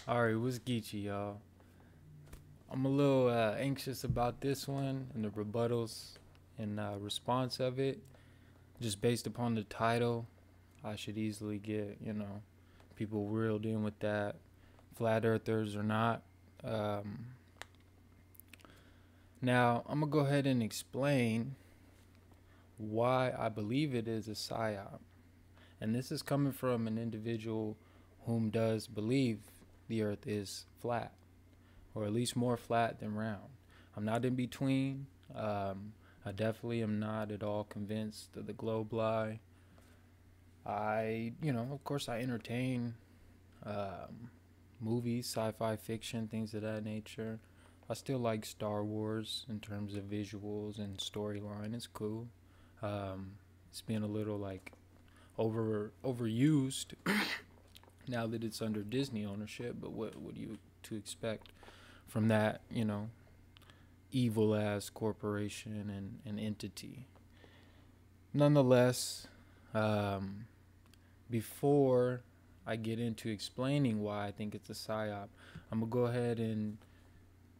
Alright, what's Geechee, y'all? I'm a little anxious about this one and the rebuttals and response of it. Just based upon the title, I should easily get, people reeled in with that, flat earthers or not. Um, Now, I'm going to go ahead and explain why I believe it is a psyop. And this is coming from an individual whom does believe the earth is flat, or at least more flat than round. I'm not in between. I definitely am not at all convinced of the globe lie. Of course, I entertain movies, sci-fi fiction, things of that nature. I still like Star Wars in terms of visuals and storyline. It's cool. It's been a little like overused now that it's under Disney ownership. But what do you to expect from that? Evil ass corporation and entity. Nonetheless, before I get into explaining why I think it's a psyop, I'm gonna go ahead and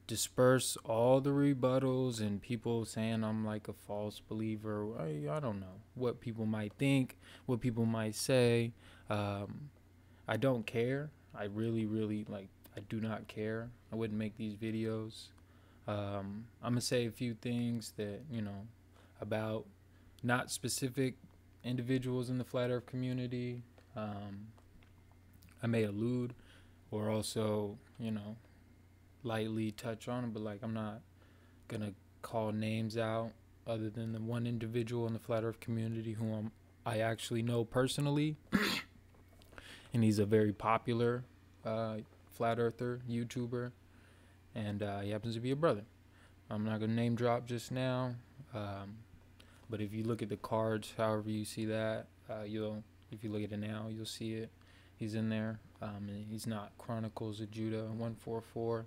disperse all the rebuttals and people saying I'm like a false believer. I don't know what people might think, what people might say. I don't care. I really like. I do not care. I wouldn't make these videos. I'm gonna say a few things that about not specific individuals in the flat Earth community. I may allude or also lightly touch on it, but like I'm not gonna call names out other than the one individual in the flat Earth community whom I actually know personally, and he's a very popular flat earther YouTuber, and he happens to be a brother. I'm not gonna name drop just now, but if you look at the cards, however you see that, if you look at it now, you'll see it. He's in there, and he's not Chronicles of Judah 144.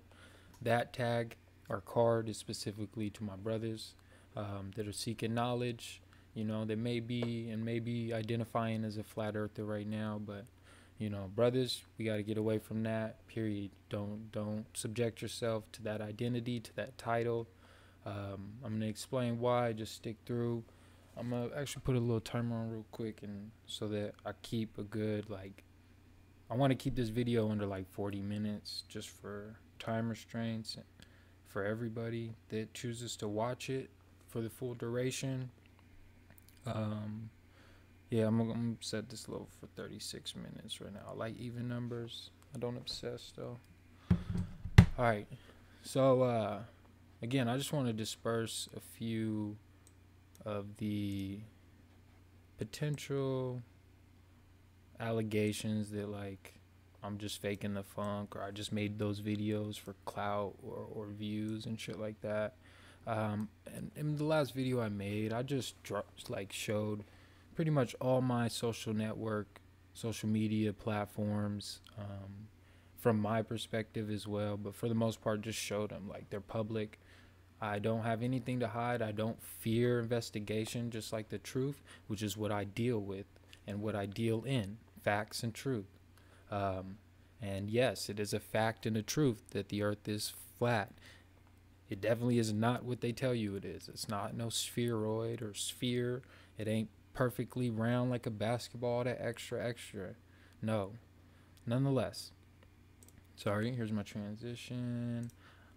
That tag or card is specifically to my brothers that are seeking knowledge. They may be identifying as a flat earther right now, but brothers, we got to get away from that. Period. Don't subject yourself to that identity, to that title. I'm gonna explain why. Just stick through. I'm gonna actually put a little timer on real quick, and so that I keep a good I want to keep this video under 40 minutes, just for time restraints for everybody that chooses to watch it for the full duration. Yeah, I'm gonna set this low for 36 minutes right now. I like even numbers. I don't obsess though. All right. So again, I just want to disperse a few of the potential allegations that I'm just faking the funk, or I just made those videos for clout or views and shit like that. And in the last video I made, I just showed pretty much all my social media platforms, from my perspective as well, but for the most part just showed them they're public. I don't have anything to hide. I don't fear investigation, just like the truth, which is what I deal with and what I deal in, facts and truth. And yes, it is a fact and a truth that the earth is flat. It definitely is not what they tell you it is. It's not no spheroid or sphere. It ain't perfectly round like a basketball, that extra. No. Nonetheless, sorry, here's my transition.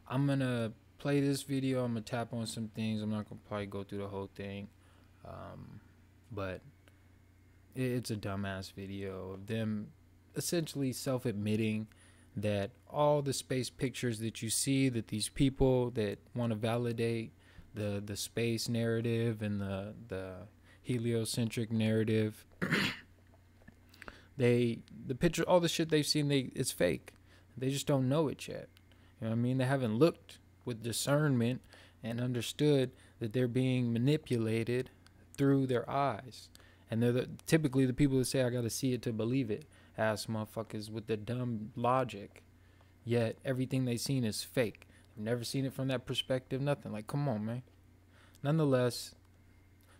I'm gonna play this video. I'm gonna tap on some things. I'm not gonna probably go through the whole thing, but it's a dumbass video of them essentially self-admitting that all the space pictures that you see, that these people that want to validate the space narrative and the heliocentric narrative, the picture, all the shit they've seen, it's fake. They just don't know it yet. You know what I mean? They haven't looked with discernment and understood that they're being manipulated through their eyes. And they're typically the people that say, I gotta see it to believe it. Ass motherfuckers with the dumb logic. Yet everything they've seen is fake. I've never seen it from that perspective, nothing. Come on, man. Nonetheless,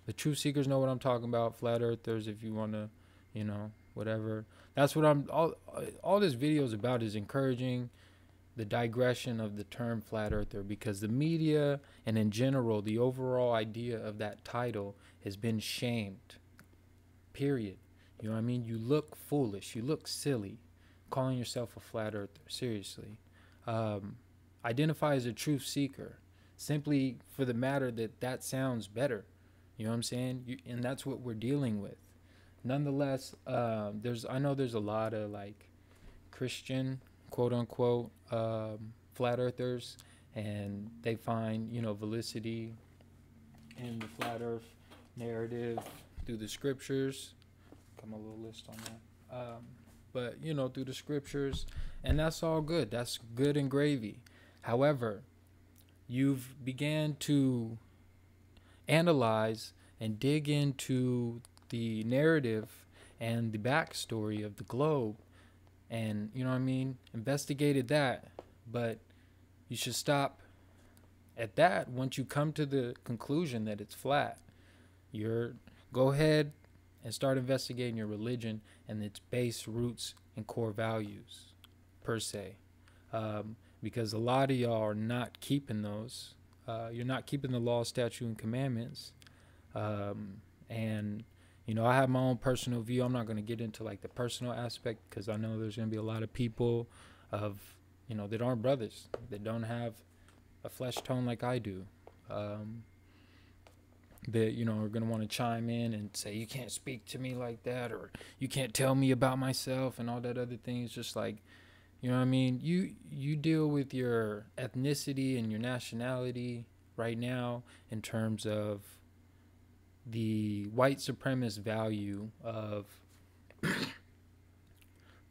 the truth seekers know what I'm talking about. Flat earthers, if you want to, whatever. That's what all this video is about, is encouraging the digression of the term flat earther, because the media and in general the overall idea of that title has been shamed, period. You know what I mean? You look foolish, you look silly calling yourself a flat earther, seriously. Identify as a truth seeker, simply for the matter that that sounds better. You know what I'm saying? And that's what we're dealing with. Nonetheless, I know there's a lot of like Christian, quote unquote, flat earthers, and they find, you know, validity in the flat earth narrative through the scriptures. Come a little list on that. But, you know, through the scriptures, and that's all good. That's good and gravy. However, you've began to analyze and dig into the narrative and the backstory of the globe, and, you know what I mean, investigated that. But you should stop at that. Once you come to the conclusion that it's flat, go ahead and start investigating your religion and its base roots and core values, per se. Because a lot of y'all are not keeping those. You're not keeping the law, statute, and commandments. And, you know, I have my own personal view. I'm not going to get into like the personal aspect, because I know there's going to be a lot of people you know, that aren't brothers, that don't have a flesh tone like I do. That, you know, are going to want to chime in and say, you can't speak to me like that, or you can't tell me about myself and all that other thing. It's just like, you know what I mean? You deal with your ethnicity and your nationality right now in terms of the white supremacist value of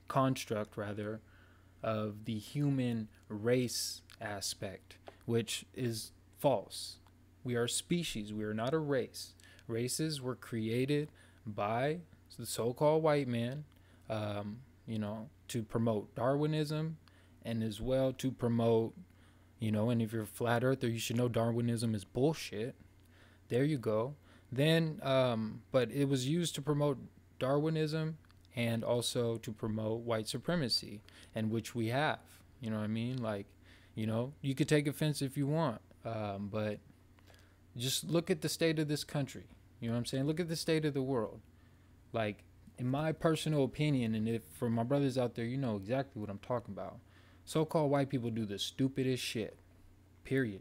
construct, rather, of the human race aspect, which is false. We are a species. We are not a race. Races were created by the so-called white man, you know, to promote Darwinism, and as well to promote, you know, and if you're a flat earther, you should know Darwinism is bullshit. There you go. Then, but it was used to promote Darwinism and also to promote white supremacy, and which we have. You know what I mean? Like, you know, you could take offense if you want, but just look at the state of this country. You know what I'm saying? Look at the state of the world. Like, in my personal opinion, and if for my brothers out there, you know exactly what I'm talking about. So-called white people do the stupidest shit, period.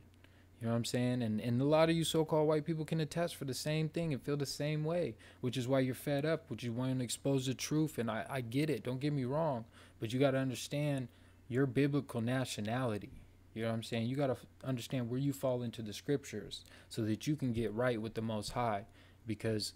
You know what I'm saying? And a lot of you so-called white people can attest for the same thing and feel the same way, which is why you're fed up, which you want to expose the truth. And I get it. Don't get me wrong. But you got to understand your biblical nationality. You know what I'm saying? You got to understand where you fall into the scriptures so that you can get right with the Most High. Because,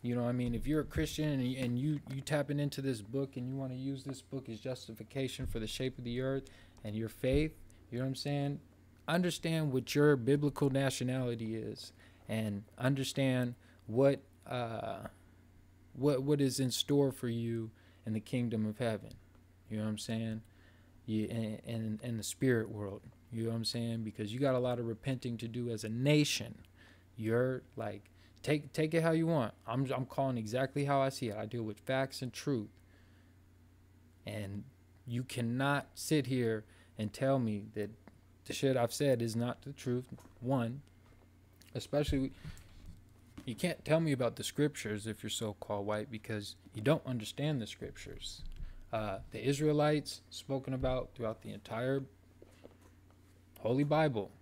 you know what I mean, if you're a Christian and you tapping into this book and you want to use this book as justification for the shape of the earth and your faith, you know what I'm saying? Understand what your biblical nationality is, and understand what is in store for you in the kingdom of heaven. You know what I'm saying? In the spirit world. You know what I'm saying? Because you got a lot of repenting to do as a nation. You're like, take it how you want. I'm calling exactly how I see it. I deal with facts and truth. And you cannot sit here and tell me that the shit I've said is not the truth. One, especially, you can't tell me about the scriptures if you're so-called white, because you don't understand the scriptures. The Israelites spoken about throughout the entire Holy Bible,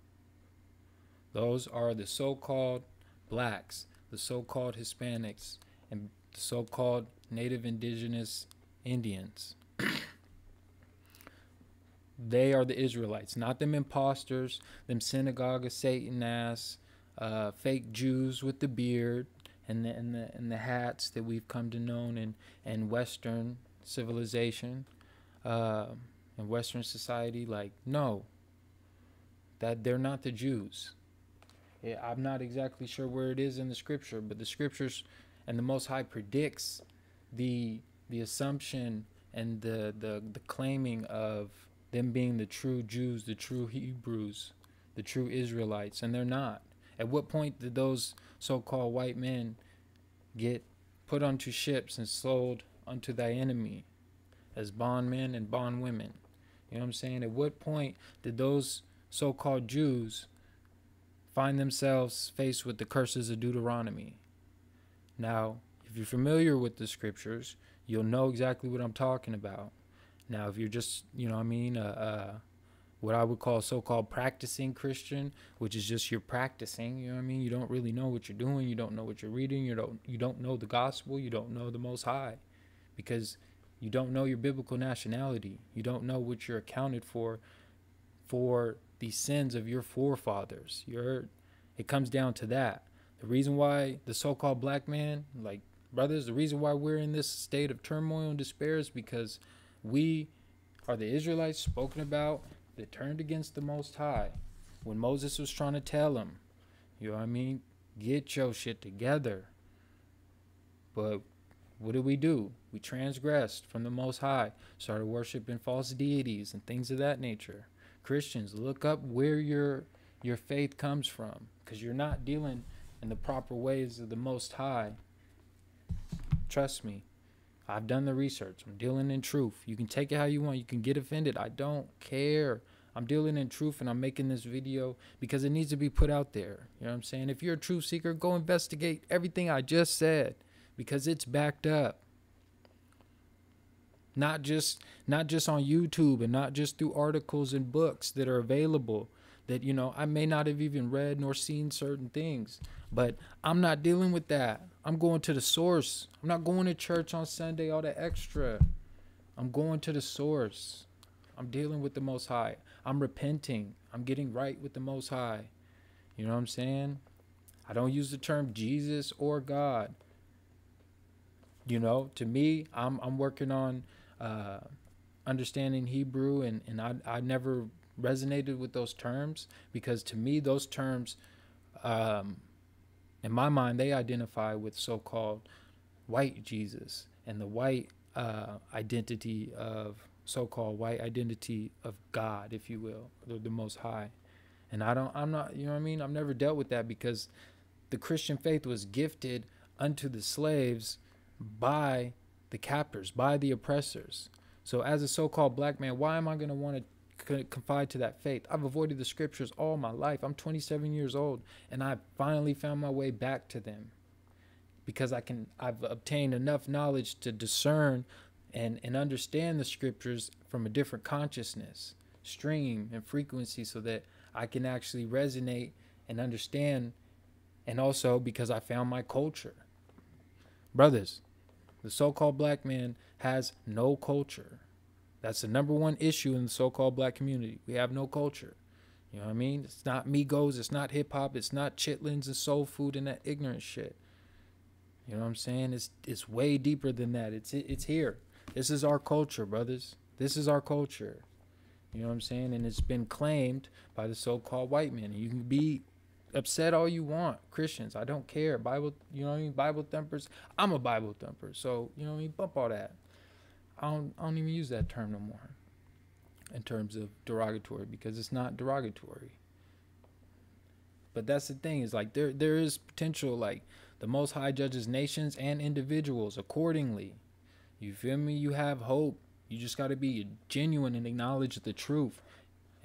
those are the so-called blacks, the so-called Hispanics, and the so-called native indigenous Indians. They are the Israelites, not them imposters, them synagogue of Satan ass, fake Jews with the beard and the hats that we've come to know in Western civilization, in Western society. Like, no, that they're not the Jews. Yeah, I'm not exactly sure where it is in the scripture, but the scriptures and the Most High predicts the assumption and the claiming of them being the true Jews, the true Hebrews, the true Israelites, and they're not. At what point did those so-called white men get put onto ships and sold unto thy enemy as bondmen and bondwomen. You know what I'm saying? At what point did those so-called Jews find themselves faced with the curses of Deuteronomy? Now, if you're familiar with the scriptures, you'll know exactly what I'm talking about. Now, if you're just, you know what I mean, what I would call so-called practicing Christian, which is just you're practicing, you know what I mean? You don't really know what you're doing. You don't know what you're reading. You don't know the gospel. You don't know the Most High, because you don't know your biblical nationality. You don't know what you're accounted for the sins of your forefathers. It comes down to that. The reason why the so-called black man, like brothers, the reason why we're in this state of turmoil and despair is because we are the Israelites spoken about that turned against the Most High when Moses was trying to tell them, you know what I mean, get your shit together. But what did we do? We transgressed from the Most High, started worshiping false deities and things of that nature. Christians, look up where your faith comes from, because you're not dealing in the proper ways of the Most High. Trust me, I've done the research. I'm dealing in truth. You can take it how you want. You can get offended. I don't care. I'm dealing in truth, and I'm making this video because it needs to be put out there. You know what I'm saying? If you're a truth seeker, go investigate everything I just said, because it's backed up. Not just on YouTube, and not just through articles and books that are available that, you know, I may not have even read nor seen certain things, but I'm not dealing with that. I'm going to the source. I'm not going to church on Sunday, all the extra. I'm going to the source. I'm dealing with the Most High. I'm repenting. I'm getting right with the Most High. You know what I'm saying? I don't use the term Jesus or God. You know, to me, I'm working on understanding Hebrew, and I never resonated with those terms, because to me those terms, in my mind, they identify with so-called white Jesus and the white identity of so-called white identity of God, if you will, the Most High. And I'm not, you know what I mean? I've never dealt with that, because the Christian faith was gifted unto the slaves by the captors, by the oppressors. So as a so-called black man, why am I going to want to confide to that faith? I've avoided the scriptures all my life. I'm 27 years old, and I finally found my way back to them, because I've obtained enough knowledge to discern and understand the scriptures from a different consciousness, stream, and frequency, so that I can actually resonate and understand. And also because I found my culture. Brothers, the so-called black man has no culture. That's the number one issue in the so-called black community. We have no culture. You know what I mean? It's not Migos, it's not hip-hop, it's not chitlins and soul food and that ignorant shit. You know what I'm saying? It's way deeper than that. It's here. This is our culture, brothers. This is our culture. You know what I'm saying? And it's been claimed by the so-called white men. You can be upset all you want, Christians, I don't care. Bible, you know what I mean? Bible thumpers. I'm a Bible thumper, so you know what I mean? Bump all that. I don't even use that term no more in terms of derogatory, because it's not derogatory. But that's the thing, is like there is potential, like the Most High judges nations and individuals accordingly. You feel me? You have hope. You just got to be genuine and acknowledge the truth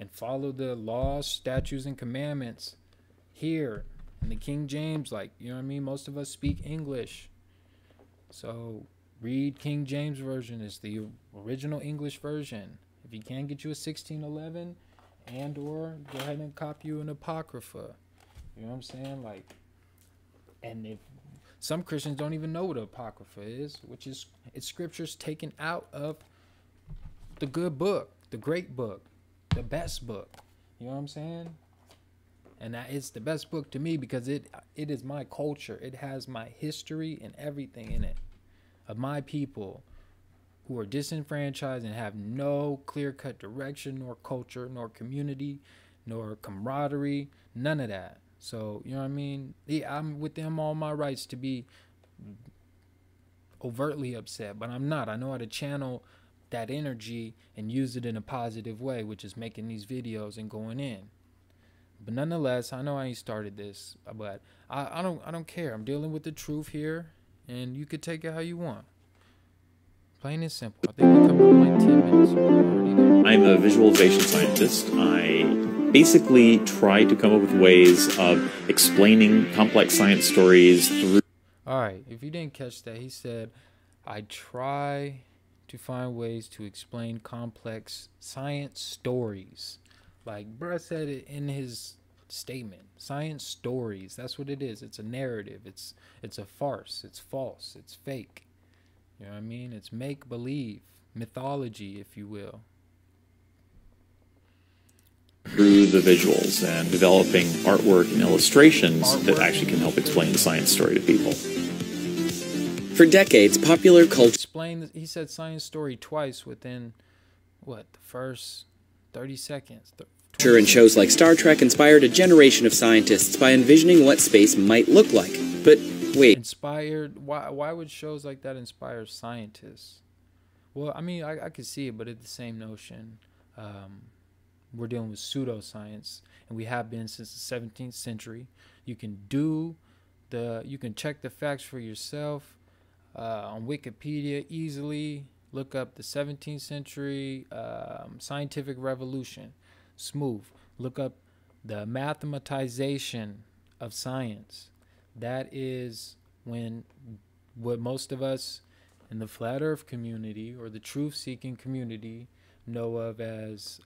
and follow the laws, statutes, and commandments here in the King James. Like, you know what I mean? Most of us speak English, so read King James Version. It's the original English version. If you can't get you a 1611, and or go ahead and copy you an Apocrypha. You know what I'm saying? Like, and if some Christians don't even know what an Apocrypha is, which is, it's scriptures taken out of the good book, the great book, the best book. You know what I'm saying? And that is the best book to me, because it is my culture. It has my history and everything in it, of my people who are disenfranchised and have no clear-cut direction, nor culture, nor community, nor camaraderie, none of that. So, you know what I mean? Yeah, I'm within all my rights to be overtly upset, but I'm not. I know how to channel that energy and use it in a positive way, which is making these videos and going in. But nonetheless, I know I ain't started this, but I don't care. I'm dealing with the truth here, and you could take it how you want. Plain and simple. I think we come up in like 10 minutes. So we're already there. I'm a visualization scientist. I basically try to come up with ways of explaining complex science stories through... All right, if you didn't catch that, he said, I try to find ways to explain complex science stories. Like bruh said it in his statement. Science stories, that's what it is. It's a narrative. It's a farce. It's false. It's fake. You know what I mean? It's make-believe, mythology, if you will. Through the visuals and developing artwork and illustrations that actually can help explain the science story to people. For decades, popular culture... He said science story twice within, what, the first 30 seconds. And shows like Star Trek inspired a generation of scientists by envisioning what space might look like. But wait. Inspired? Why would shows like that inspire scientists? Well, I mean, I could see it, but it's the same notion. We're dealing with pseudoscience, and we have been since the 17th century. You can check the facts for yourself on Wikipedia easily. Look up the 17th century scientific revolution. Smooth. Look up the mathematization of science. That is when what most of us in the flat earth community or the truth seeking community know of as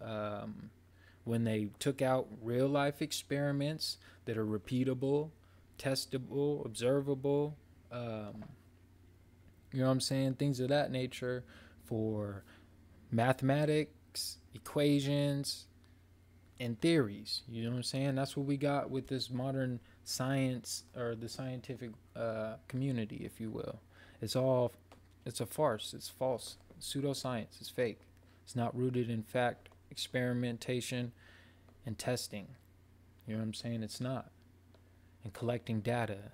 when they took out real life experiments that are repeatable, testable, observable, you know what I'm saying? Things of that nature for mathematics, equations, and theories. You know what I'm saying? That's what we got with this modern science, or the scientific community, if you will. It's a farce. It's false. Pseudoscience. It's fake. It's not rooted in fact, experimentation, and testing. You know what I'm saying? It's not. And collecting data.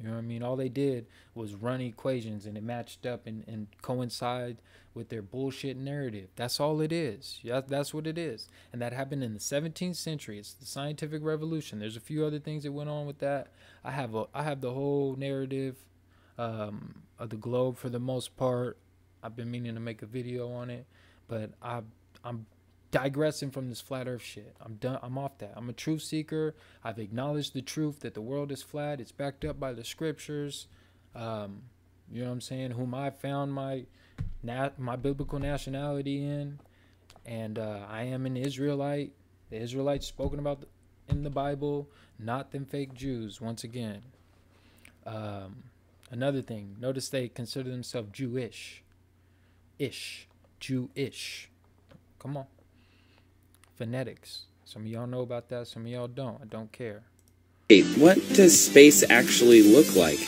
You know what I mean? All they did was run equations, and it matched up and coincide with their bullshit narrative. That's all it is. Yeah, that's what it is. And that happened in the 17th century. It's the scientific revolution. There's a few other things that went on with that. I have the whole narrative of the globe for the most part. I've been meaning to make a video on it, but I'm digressing from this flat earth shit. I'm done. I'm off that. I'm a truth seeker. I've acknowledged the truth that the world is flat. It's backed up by the scriptures. You know what I'm saying? Whom I found my biblical nationality in, and I am an Israelite. The Israelites spoken about in the Bible, not them fake Jews. Once again, another thing. Notice they consider themselves Jewish. Jewish. Come on. Phonetics. Some of y'all know about that. Some of y'all don't. I don't care. Wait, what does space actually look like?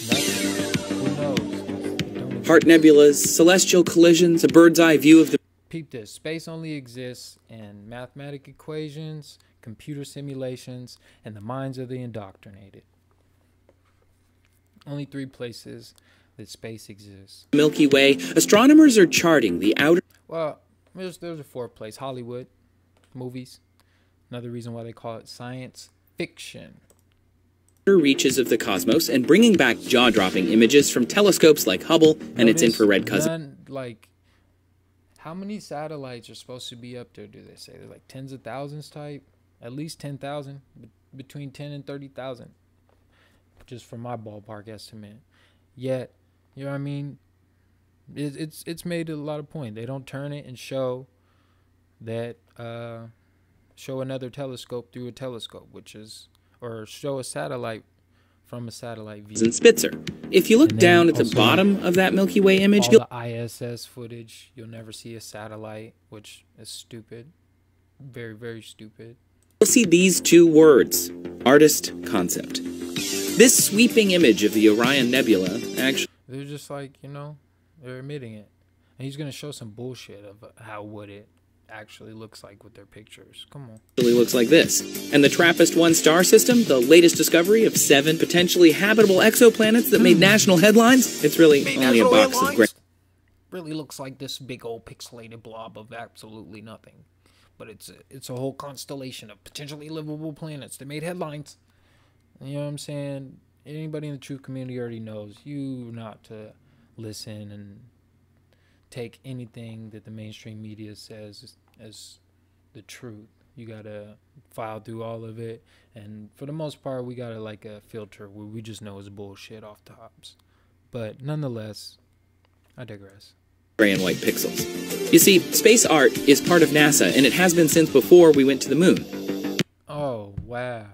Nothing. Who knows? Heart nebulas, celestial collisions, a bird's eye view of the... Peep this. Space only exists in mathematical equations, computer simulations, and the minds of the indoctrinated. Only 3 places that space exists. Milky Way. Astronomers are charting the outer... Well, there's a 4th place. Hollywood. Movies. Another reason why they call it science fiction. Reaches of the cosmos and bringing back jaw-dropping images from telescopes like Hubble and its infrared cousin. Like, how many satellites are supposed to be up there, do they say? They're like tens of thousands type? At least 10,000. Between 10 and 30,000. Just from my ballpark estimate. Yet, you know what I mean? It's made a lot of point. They don't turn it and show that show another telescope through a telescope, or show a satellite from a satellite view. And Spitzer. If you look down at the bottom of that Milky Way image, all the ISS footage, you'll never see a satellite, which is stupid. Very, very stupid. You'll see these 2 words: artist, concept. This sweeping image of the Orion Nebula actually... They're just like, you know, they're admitting it. And he's going to show some bullshit of how would it actually looks like with their pictures. Come on. Really looks like this. And the TRAPPIST-1 star system, the latest discovery of 7 potentially habitable exoplanets that made national headlines, it's really only a box of gray. Really looks like this big old pixelated blob of absolutely nothing. But it's a whole constellation of potentially livable planets that made headlines. You know what I'm saying? Anybody in the truth community already knows you not to listen and take anything that the mainstream media says as the truth. You gotta file through all of it, and for the most part, we gotta like a filter where we just know it's bullshit off tops. But nonetheless, I digress. Gray and white pixels. You see, space art is part of NASA, and it has been since before we went to the moon. Oh wow.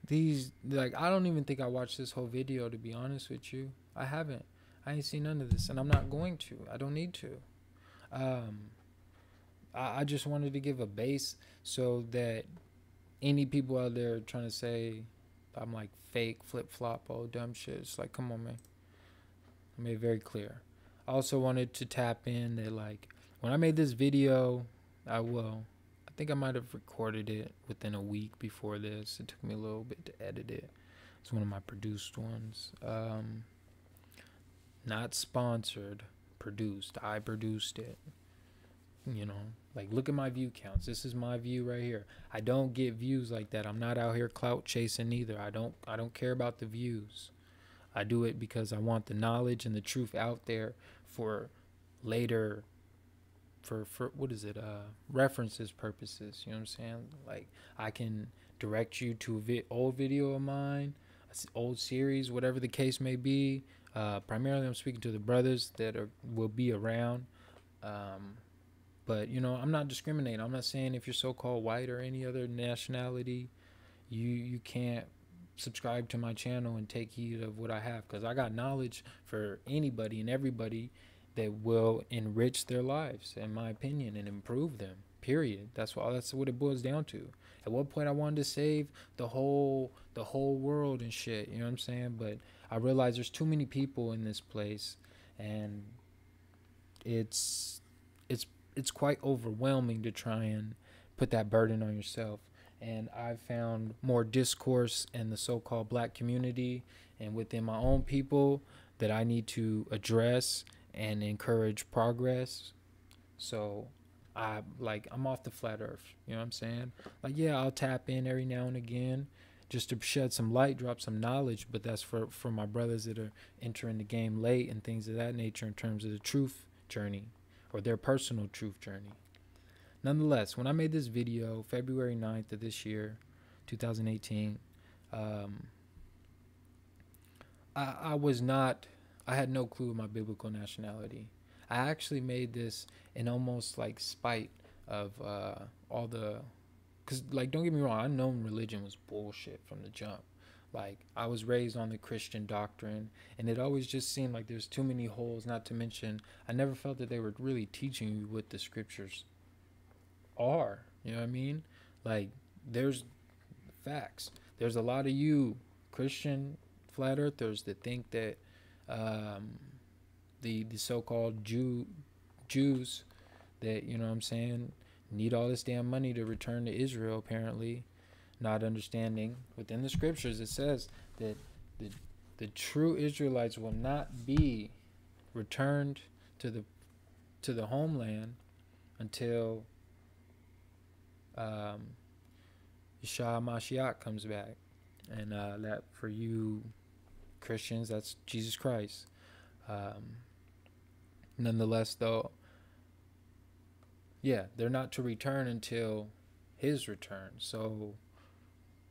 These, like, I don't even think I watched this whole video, to be honest with you. I haven't. I ain't seen none of this, and I'm not going to. I don't need to. I just wanted to give a base so that any people out there trying to say I'm like fake, flip-flop, all dumb shit, it's like, come on, man. I made it very clear. I also wanted to tap in that, like, when I made this video, I think I might have recorded it within a week before this. It took me a little bit to edit it. It's one of my produced ones. Not sponsored, produced. I produced it. You know, like, look at my view counts. This is my view right here. I don't get views like that. I'm not out here clout chasing either. I don't care about the views. I do it because I want the knowledge and the truth out there for later, for what is it, references purposes. You know what I'm saying? Like, I can direct you to a old video of mine, old series, whatever the case may be. Primarily I'm speaking to the brothers that will be around. But, you know, I'm not discriminating. I'm not saying if you're so-called white or any other nationality, you can't subscribe to my channel and take heed of what I have, because I got knowledge for anybody and everybody that will enrich their lives, in my opinion, and improve them, period. That's what it boils down to. At what point I wanted to save the whole world and shit, you know what I'm saying? But I realize there's too many people in this place, and it's quite overwhelming to try and put that burden on yourself. And I've found more discourse in the so-called black community and within my own people that I need to address and encourage progress. So I'm off the flat earth, you know what I'm saying? Like, yeah, I'll tap in every now and again just to shed some light, drop some knowledge, but that's for my brothers that are entering the game late and things of that nature in terms of the truth journey or their personal truth journey. Nonetheless, when I made this video, February 9th of this year, 2018, I had no clue of my biblical nationality. I actually made this in almost like spite of because, like, don't get me wrong, I know religion was bullshit from the jump. Like, I was raised on the Christian doctrine, and it always just seemed like there's too many holes, not to mention I never felt that they were really teaching you what the scriptures are. You know what I mean? Like, there's facts. There's a lot of you Christian flat earthers that think that the so-called Jews that, you know what I'm saying, need all this damn money to return to Israel, apparently, not understanding within the scriptures it says that the true Israelites will not be returned to the homeland until Yeshua Mashiach comes back. And that, for you Christians, that's Jesus Christ. Nonetheless, though, yeah, they're not to return until his return. So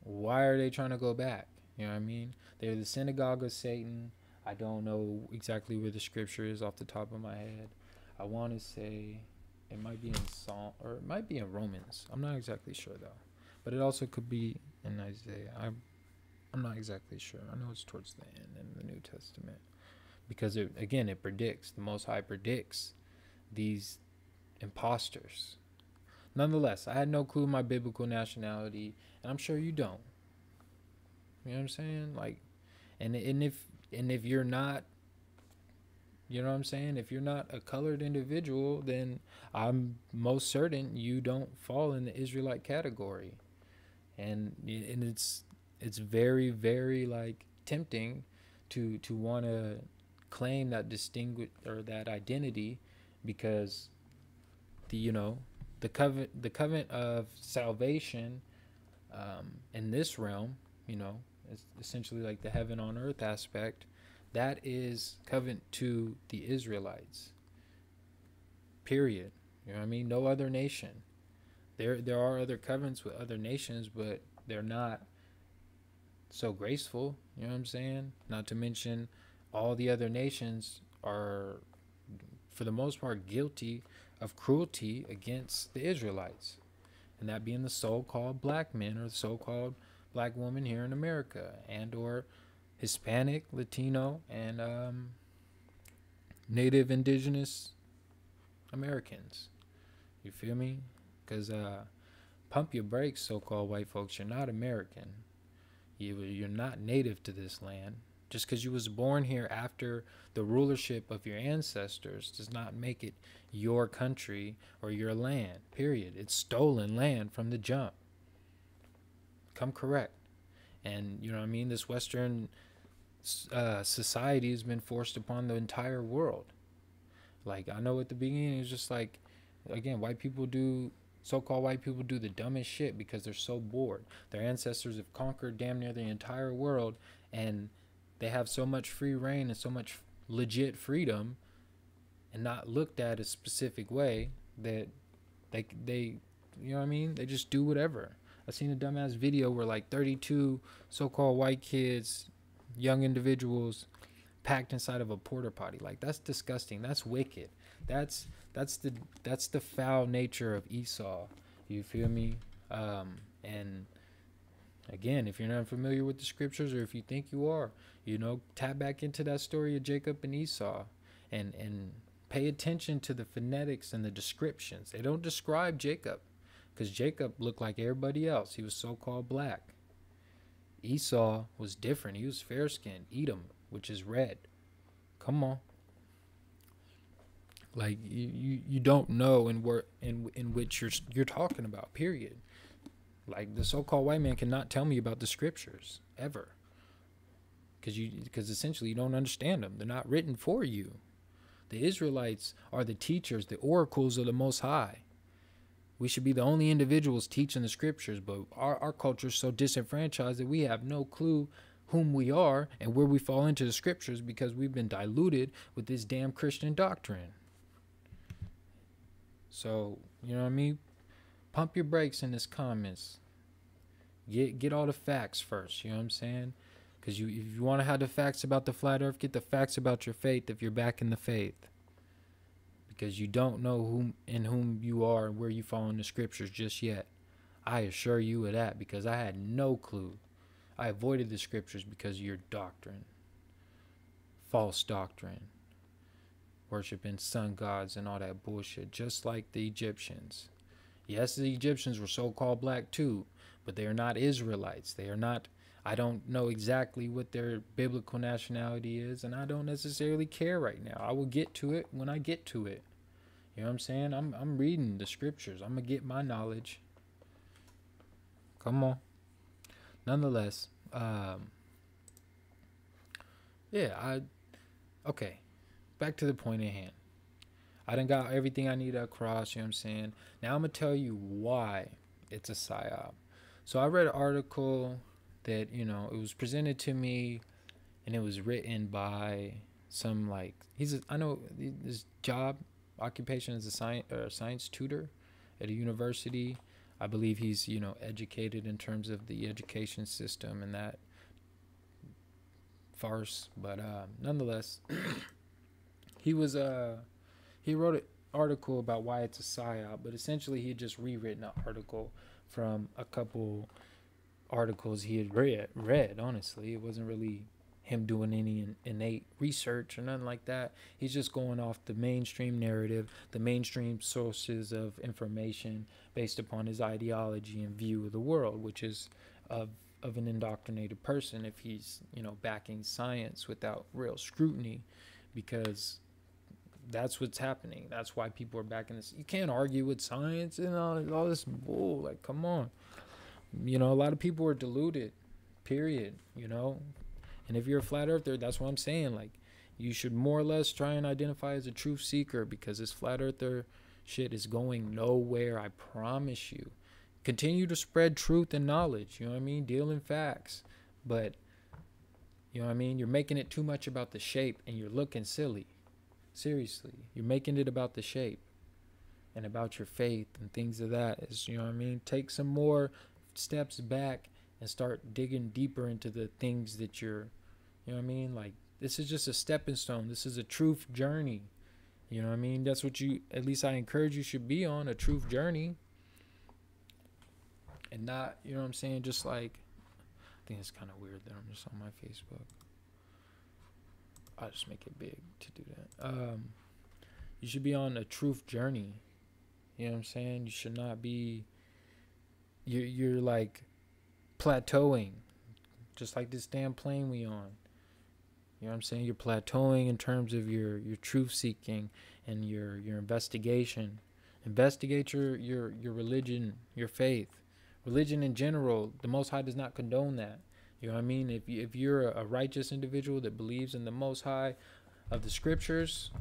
why are they trying to go back? You know what I mean? They're the synagogue of Satan. I don't know exactly where the scripture is off the top of my head. I want to say it might be in Psalm, or it might be in Romans. I'm not exactly sure, though. But it also could be in Isaiah. I'm not exactly sure. I know it's towards the end in the New Testament. Because, it predicts. The Most High predicts these imposters. Nonetheless, I had no clue my biblical nationality, and I'm sure you don't. You know what I'm saying? Like, and if you're not, you know what I'm saying? If you're not a colored individual, then I'm most certain you don't fall in the Israelite category. And it's very, very, like, tempting to want to claim that that identity, because the covenant of salvation in this realm, it's essentially like the heaven on earth aspect, that is covenant to the Israelites. period. You know what I mean? No other nation. There are other covenants with other nations, but they're not so graceful. You know what I'm saying? Not to mention, all the other nations are, for the most part, guilty of cruelty against the Israelites, and that being the so-called black men or the so-called black woman here in America, and or Hispanic, Latino, and Native Indigenous Americans. You feel me? Because pump your brakes, so-called white folks. You're not American. You're not native to this land. Just because you was born here after the rulership of your ancestors does not make it your country or your land, period. It's stolen land from the jump. Come correct. And, you know what I mean, this Western society has been forced upon the entire world. Like, I know at the beginning it was just like, again, so-called white people do the dumbest shit because they're so bored. Their ancestors have conquered damn near the entire world, and they have so much free reign and so much legit freedom, and not looked at a specific way, that they you know what I mean, they just do whatever. I seen a dumbass video where like 32 so-called white kids, young individuals, packed inside of a porta potty. Like, that's disgusting. That's wicked. That's the foul nature of Esau. You feel me? And again, if you're not familiar with the scriptures, or if you think you are, you know, tap back into that story of Jacob and Esau, and pay attention to the phonetics and the descriptions. They don't describe Jacob, because Jacob looked like everybody else. He was so-called black. Esau was different. He was fair-skinned. Edom, which is red. Come on. Like, you don't know in which you're talking about, period. Like, the so-called white man cannot tell me about the scriptures ever, because essentially you don't understand them. They're not written for you. The Israelites are the teachers, the oracles of the Most High. We should be the only individuals teaching the scriptures, but our culture is so disenfranchised that we have no clue whom we are and where we fall into the scriptures, because we've been diluted with this damn Christian doctrine. So, you know what I mean? Pump your brakes in this comments. Get all the facts first, you know what I'm saying? Because if you want to have the facts about the flat earth, get the facts about your faith if you're back in the faith. Because you don't know whom you are and where you fall in the scriptures just yet. I assure you of that, because I had no clue. I avoided the scriptures because of your doctrine. False doctrine. Worshiping sun gods and all that bullshit, just like the Egyptians. Yes, the Egyptians were so-called black too, but they are not Israelites. They are not. I don't know exactly what their biblical nationality is, and I don't necessarily care right now. I will get to it when I get to it. You know what I'm saying? I'm reading the scriptures. I'm gonna get my knowledge. Come on. Nonetheless, okay. Back to the point at hand. I done got everything I need across, you know what I'm saying? Now I'm going to tell you why it's a psyop. So I read an article that, you know, it was presented to me, and it was written by some, like, I know his occupation is a science tutor at a university. I believe he's, you know, educated in terms of the education system and that farce. But nonetheless... He wrote an article about why it's a psyop, but essentially he had just rewritten an article from a couple articles he had read. Honestly, it wasn't really him doing any innate research or nothing like that. He's just going off the mainstream narrative, the mainstream sources of information based upon his ideology and view of the world, which is of an indoctrinated person if he's, you know, backing science without real scrutiny, because that's what's happening. That's why people are backing this. You can't argue with science and all this bull. Like, come on. You know, a lot of people are deluded, period, you know. And if you're a flat earther, that's what I'm saying. Like, you should more or less try and identify as a truth seeker, because this flat earther shit is going nowhere, I promise you. Continue to spread truth and knowledge, you know what I mean? Deal in facts. But, you know what I mean? You're making it too much about the shape, and you're looking silly. Seriously, you're making it about the shape. and about your faith and things of that. Is, you know what I mean? Take some more steps back and start digging deeper into the things that you're, you know what I mean? Like, this is just a stepping stone. This is a truth journey. You know what I mean? That's what you, at least I encourage you, should be on, a truth journey. And not, you know what I'm saying, just like, I think it's kind of weird that I'm just on my Facebook. I'll just make it big to do that. You should be on a truth journey. You know what I'm saying? You should not be, you're like plateauing, just like this damn plane we on. You know what I'm saying? You're plateauing in terms of your truth seeking and your investigation. Investigate your religion, your faith. Religion in general, the Most High does not condone that. You know what I mean? If you're a righteous individual that believes in the Most High of the scriptures,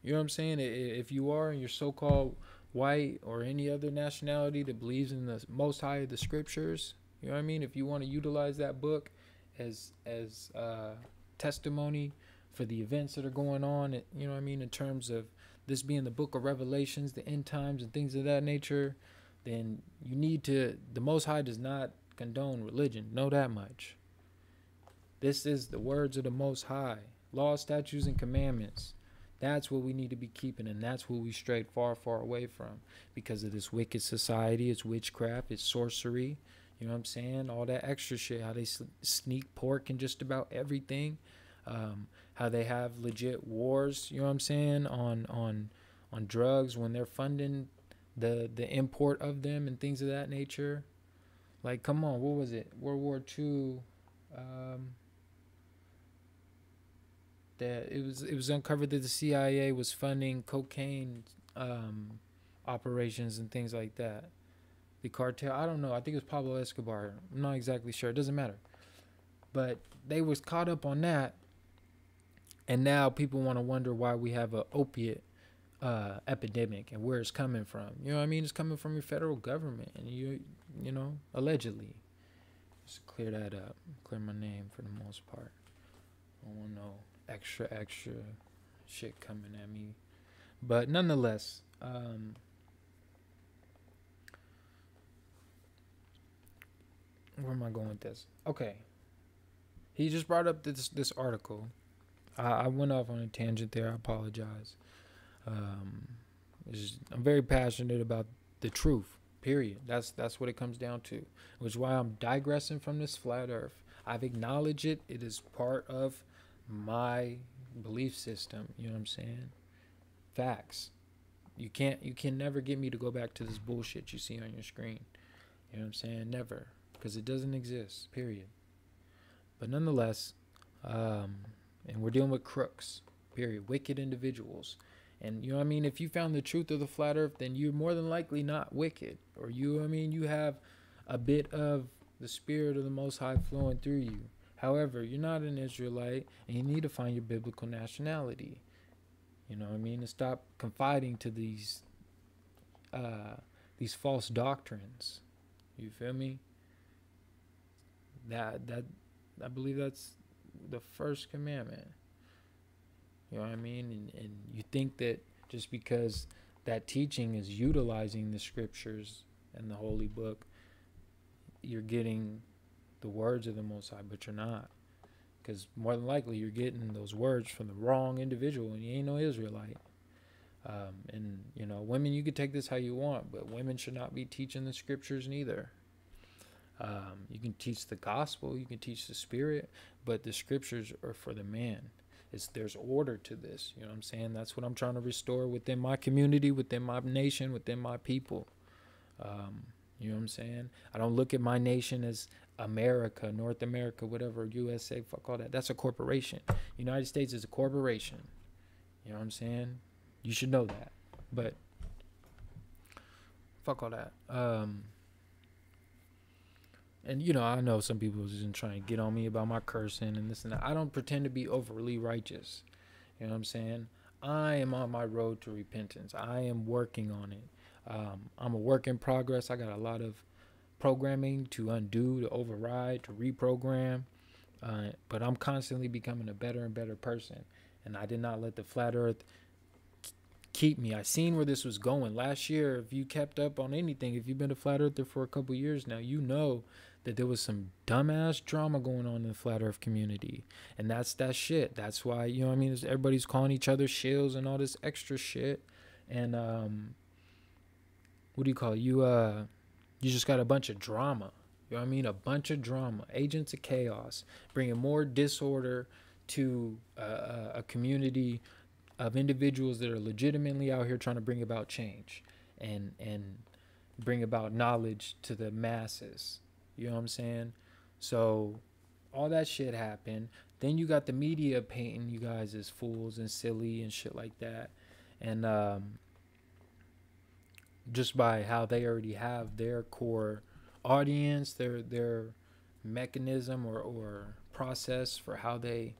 you know what I'm saying? If you are, and you're so-called white or any other nationality that believes in the Most High of the scriptures, you know what I mean? If you want to utilize that book as testimony for the events that are going on, you know what I mean, in terms of this being the book of Revelations, the end times and things of that nature, then you need to, the Most High does not condone religion. Know that much. This is the words of the Most High. Law, statutes, and commandments. That's what we need to be keeping, and that's what we strayed far, far away from because of this wicked society. It's witchcraft, it's sorcery. You know what I'm saying? All that extra shit, how they sneak pork and just about everything. How they have legit wars, you know what I'm saying, on drugs when they're funding the import of them and things of that nature. Like, come on, what was it? World War II. That it was uncovered that the CIA was funding cocaine operations and things like that. The cartel, I don't know. I think it was Pablo Escobar. I'm not exactly sure. It doesn't matter. But they was caught up on that, and now people want to wonder why we have a opiate epidemic and where it's coming from. You know what I mean? It's coming from your federal government, and you know, allegedly. Just clear that up. Clear my name for the most part. I don't want no extra shit coming at me. But nonetheless, where am I going with this? Okay. He just brought up this article. I went off on a tangent there. I apologize. I'm very passionate about the truth, period. That's what it comes down to, which is why I'm digressing from this flat earth. I've acknowledged it. It is part of my belief system. You know what I'm saying? Facts. You can never get me to go back to this bullshit you see on your screen. You know what I'm saying? Never. Because it doesn't exist, period. But nonetheless, and we're dealing with crooks, period. Wicked individuals. And you know what I mean? If you found the truth of the flat earth, then you're more than likely not wicked. Or you know what I mean? You have a bit of the spirit of the Most High flowing through you. However, you're not an Israelite, and you need to find your biblical nationality. You know what I mean? And stop confiding to these false doctrines. You feel me? That I believe that's the first commandment. You know what I mean? And you think that just because that teaching is utilizing the scriptures and the holy book, you're getting the words of the Most High, but you're not. Because more than likely you're getting those words from the wrong individual, and you ain't no Israelite. And, you know, women, you can take this how you want, but women should not be teaching the scriptures neither. You can teach the gospel, you can teach the spirit, but the scriptures are for the man. There's order to this. You know what I'm saying? That's what I'm trying to restore within my community, within my nation, within my people. You know what I'm saying? I don't look at my nation as America, North America, whatever, USA, fuck all that. That's a corporation. United States is a corporation. You know what I'm saying? You should know that. But fuck all that. And, you know, I know some people are just trying to get on me about my cursing and this and that. I don't pretend to be overly righteous. You know what I'm saying? I am on my road to repentance. I am working on it. I'm a work in progress. I got a lot of programming to undo, to override, to reprogram. But I'm constantly becoming a better and better person. And I did not let the flat earth keep me. I seen where this was going last year. If you kept up on anything, if you've been a flat earther for a couple years now, you know that there was some dumbass drama going on in the flat earth community. And that's that shit. That's why, you know what I mean, everybody's calling each other shills and all this extra shit. And what do you call it? You just got a bunch of drama. You know what I mean? A bunch of drama. Agents of chaos, bringing more disorder to a community of individuals that are legitimately out here trying to bring about change and bring about knowledge to the masses. You know what I'm saying? So all that shit happened. Then you got the media painting you guys as fools and silly and shit like that. And just by how they already have their core audience, their mechanism or process for how they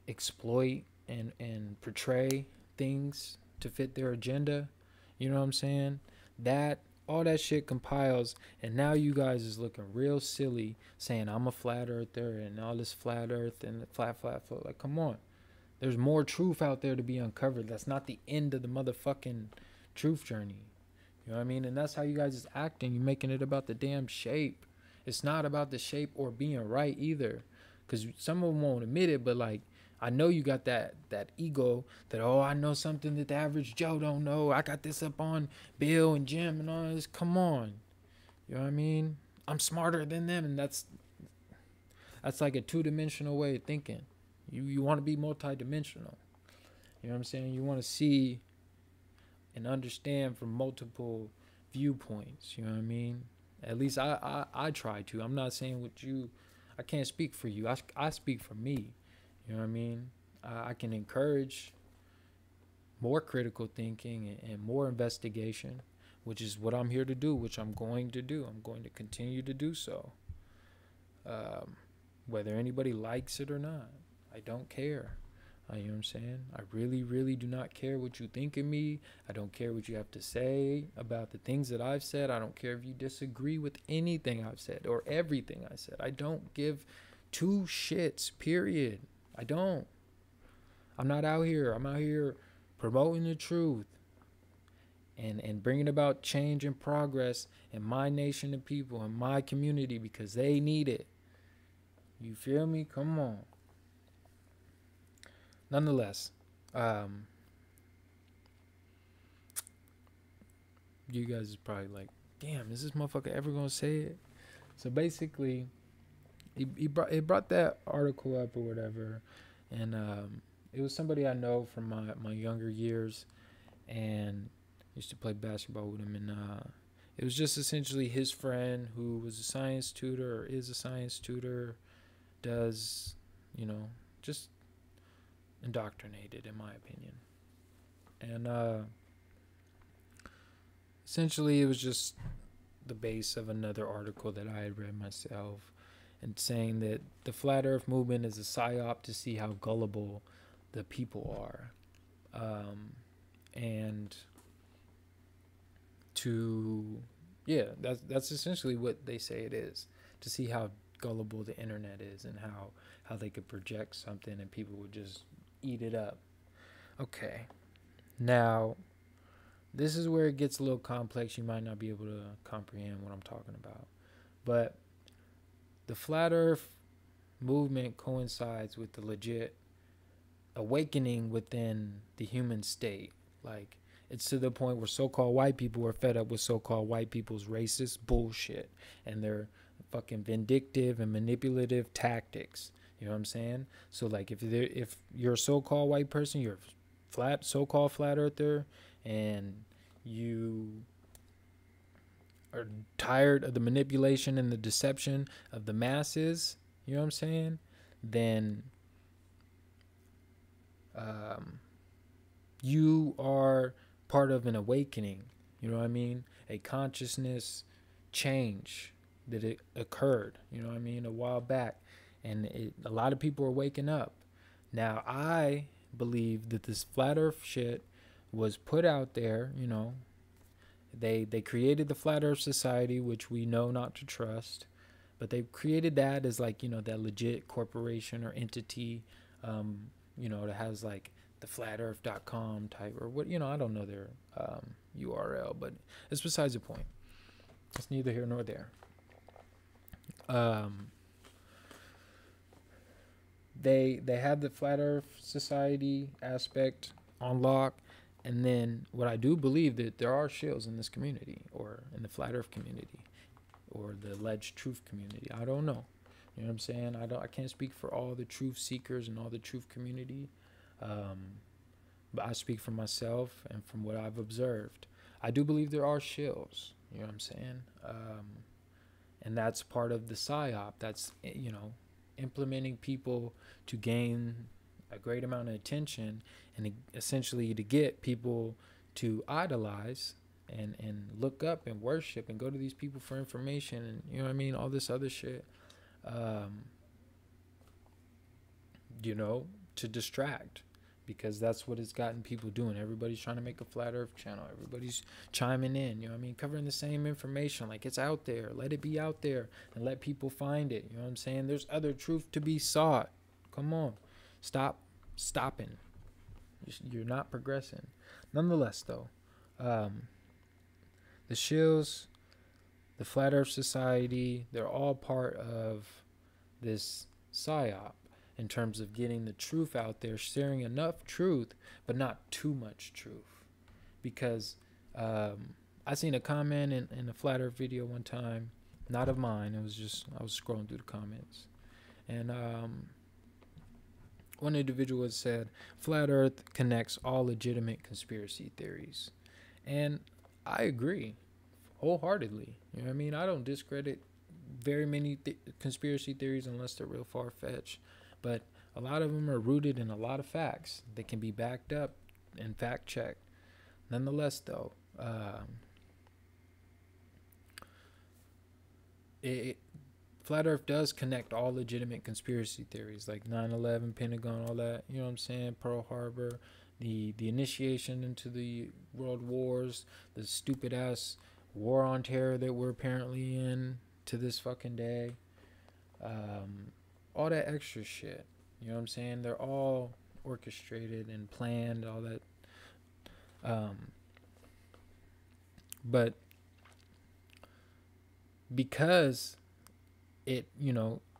exploit and portray things to fit their agenda. You know what I'm saying? That all that shit compiles, and now you guys is looking real silly saying I'm a flat earther and all this flat earth and flat. Like, come on. There's more truth out there to be uncovered. That's not the end of the motherfucking truth journey. You know what I mean? And that's how you guys is acting. You're making it about the damn shape. It's not about the shape or being right either. Because some of them won't admit it, but like, I know you got that ego that, oh, I know something that the average Joe don't know. I got this up on Bill and Jim and all this. Come on. You know what I mean? I'm smarter than them. And that's like a two-dimensional way of thinking. You want to be multi-dimensional. You know what I'm saying? You want to see and understand from multiple viewpoints. You know what I mean? At least I try to. I'm not saying what you... I can't speak for you. I speak for me. You know what I mean? I can encourage more critical thinking and more investigation, which is what I'm here to do, which I'm going to do. I'm going to continue to do so. Whether anybody likes it or not, I don't care. You know what I'm saying? I really, really do not care what you think of me. I don't care what you have to say about the things that I've said. I don't care if you disagree with anything I've said or everything I said. I don't give two shits, period. I don't. I'm not out here. I'm out here promoting the truth and bringing about change and progress in my nation of people, in my community, because they need it. You feel me? Come on. Nonetheless, you guys is probably like, damn, is this motherfucker ever gonna say it? So basically, it brought that article up or whatever, and it was somebody I know from my younger years, and used to play basketball with him, and it was just essentially his friend who was a science tutor or is a science tutor, does, you know, just indoctrinated in my opinion. And essentially it was just the base of another article that I had read myself, and saying that the flat earth movement is a psyop to see how gullible the people are, and to, yeah, that's essentially what they say it is, to see how gullible the internet is and how they could project something and people would just eat it up. Okay, now this is where it gets a little complex. You might not be able to comprehend what I'm talking about, but the flat earth movement coincides with the legit awakening within the human state. Like, it's to the point where so-called white people are fed up with so-called white people's racist bullshit and their fucking vindictive and manipulative tactics. You know what I'm saying? So like, if you're a so-called white person, you're so-called flat earther, and you are tired of the manipulation and the deception of the masses, you know what I'm saying? Then you are part of an awakening, you know what I mean? A consciousness change that it occurred, you know what I mean, a while back. And a lot of people are waking up. Now, I believe that this flat earth shit was put out there, you know. They created the Flat Earth Society, which we know not to trust. But they created that as like, you know, that legit corporation or entity, you know, that has like the flatearth.com type or what, I don't know their URL, but it's besides the point. It's neither here nor there. They have the Flat Earth Society aspect on lock, and then what I do believe that there are shills in this community, or in the Flat Earth community, or the alleged truth community. I don't know. You know what I'm saying? I can't speak for all the truth seekers and all the truth community, but I speak for myself and from what I've observed. I do believe there are shills. You know what I'm saying? And that's part of the Psyop. That's, implementing people to gain a great amount of attention and essentially to get people to idolize and look up and worship and go to these people for information and, you know what I mean, all this other shit, to distract, because that's what it's gotten people doing. Everybody's trying to make a Flat Earth channel. Everybody's chiming in, you know what I mean, covering the same information. Like, it's out there. Let it be out there and let people find it. You know what I'm saying? There's other truth to be sought. Come on. Stop stopping. You're not progressing. Nonetheless, though, the shills, the Flat Earth Society, they're all part of this psyop in terms of getting the truth out there, sharing enough truth, but not too much truth. Because I seen a comment in a Flat Earth video one time, not of mine. It was just, I was scrolling through the comments. And one individual had said, Flat Earth connects all legitimate conspiracy theories. And I agree wholeheartedly. You know what I mean? I don't discredit very many conspiracy theories unless they're real far-fetched. But a lot of them are rooted in a lot of facts that can be backed up and fact-checked. Nonetheless, though, Flat Earth does connect all legitimate conspiracy theories, like 9/11, Pentagon, all that. You know what I'm saying? Pearl Harbor, the initiation into the world wars, the stupid-ass war on terror that we're apparently in to this fucking day. All that extra shit. You know what I'm saying? They're all orchestrated and planned, all that. But because it,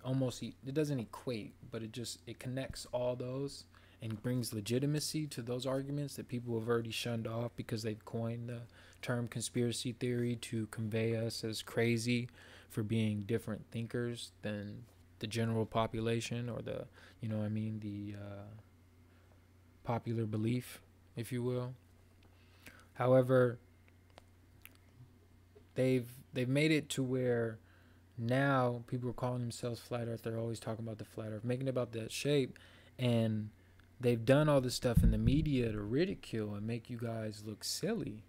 almost, it doesn't equate, but it connects all those and brings legitimacy to those arguments that people have already shunned off because they've coined the term conspiracy theory to convey us as crazy for being different thinkers than the general population, or the, the popular belief, if you will. However, they've made it to where now people are calling themselves Flat Earth. They're always talking about the Flat Earth, making it about that shape, and they've done all this stuff in the media to ridicule and make you guys look silly,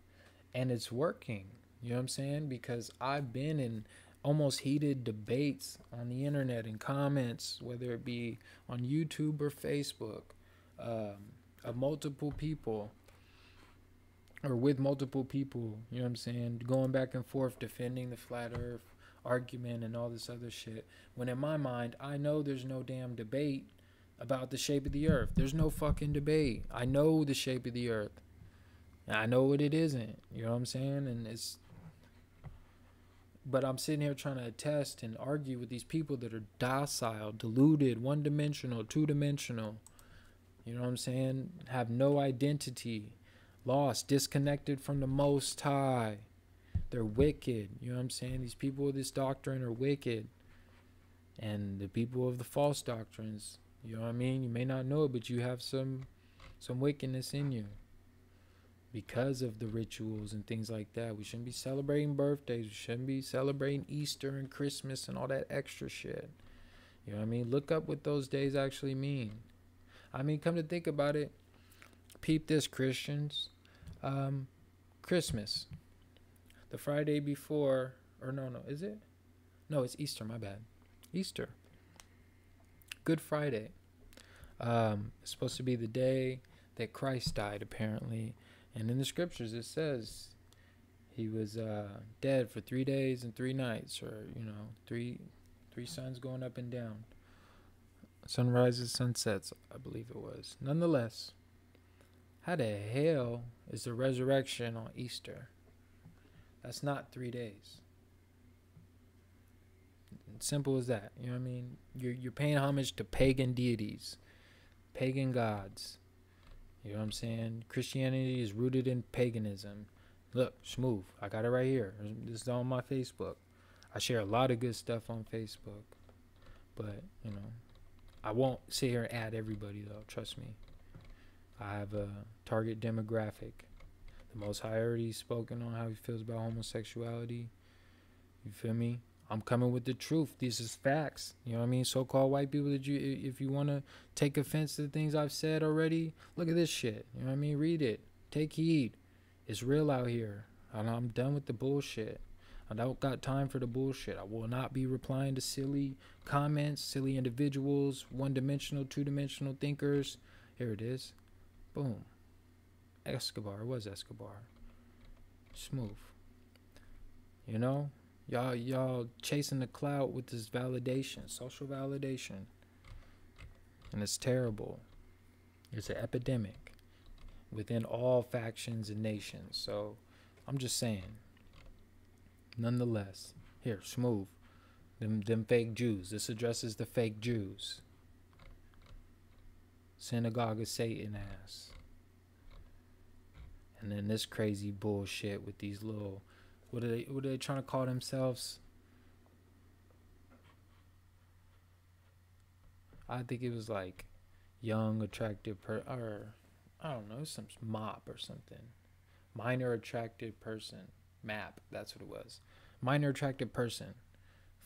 and it's working. You know what I'm saying? Because I've been in almost heated debates on the internet and comments, whether it be on YouTube or Facebook, of multiple people, or with multiple people, you know what I'm saying, going back and forth defending the Flat Earth argument and all this other shit, when in my mind I know there's no damn debate about the shape of the earth. There's no fucking debate. I know the shape of the earth, and I know what it isn't. You know what I'm saying? And but I'm sitting here trying to attest and argue with these people that are docile, deluded, one-dimensional, two-dimensional, you know what I'm saying, have no identity, lost, disconnected from the Most High. They're wicked. You know what I'm saying? These people with this doctrine are wicked. And the people of the false doctrines, you know what I mean? You may not know it, but you have some wickedness in you because of the rituals and things like that. We shouldn't be celebrating birthdays. We shouldn't be celebrating Easter and Christmas and all that extra shit. You know what I mean? Look up what those days actually mean. I mean, come to think about it, peep this, Christians. Christmas, the Friday before, or no, is it? No, it's Easter, my bad. Easter. Good Friday. It's supposed to be the day that Christ died, apparently. And in the scriptures it says he was dead for 3 days and 3 nights, or, three suns going up and down. Sunrises, sunsets, I believe it was. Nonetheless, How the hell is the resurrection on Easter? That's not 3 days. Simple as that. You know what I mean? You're paying homage to pagan deities, pagan gods. You know what I'm saying? Christianity is rooted in paganism. Look, Smooth, I got it right here. This is on my Facebook. I share a lot of good stuff on Facebook. But, you know, I won't sit here and add everybody, though. Trust me. I have a target demographic. The Most High already spoken on how he feels about homosexuality. You feel me? I'm coming with the truth. This is facts. You know what I mean? So-called white people, that if you want to take offense to the things I've said already, look at this shit. You know what I mean? Read it. Take heed. It's real out here. And I'm done with the bullshit. I don't got time for the bullshit. I will not be replying to silly comments, silly individuals, one-dimensional, two-dimensional thinkers. Here it is. Boom. Escobar. It was Escobar. Smooth. You know? Y'all chasing the clout with this validation, social validation. And it's terrible. It's an epidemic within all factions and nations. So I'm just saying. Nonetheless, here, Smooth. Them fake Jews. This addresses the fake Jews. Synagogue of Satan ass. And then this crazy bullshit with these little, what are they trying to call themselves? I think it was like young, attractive or I don't know, some mop or something. Minor attractive person. MAP, that's what it was. Minor attractive person.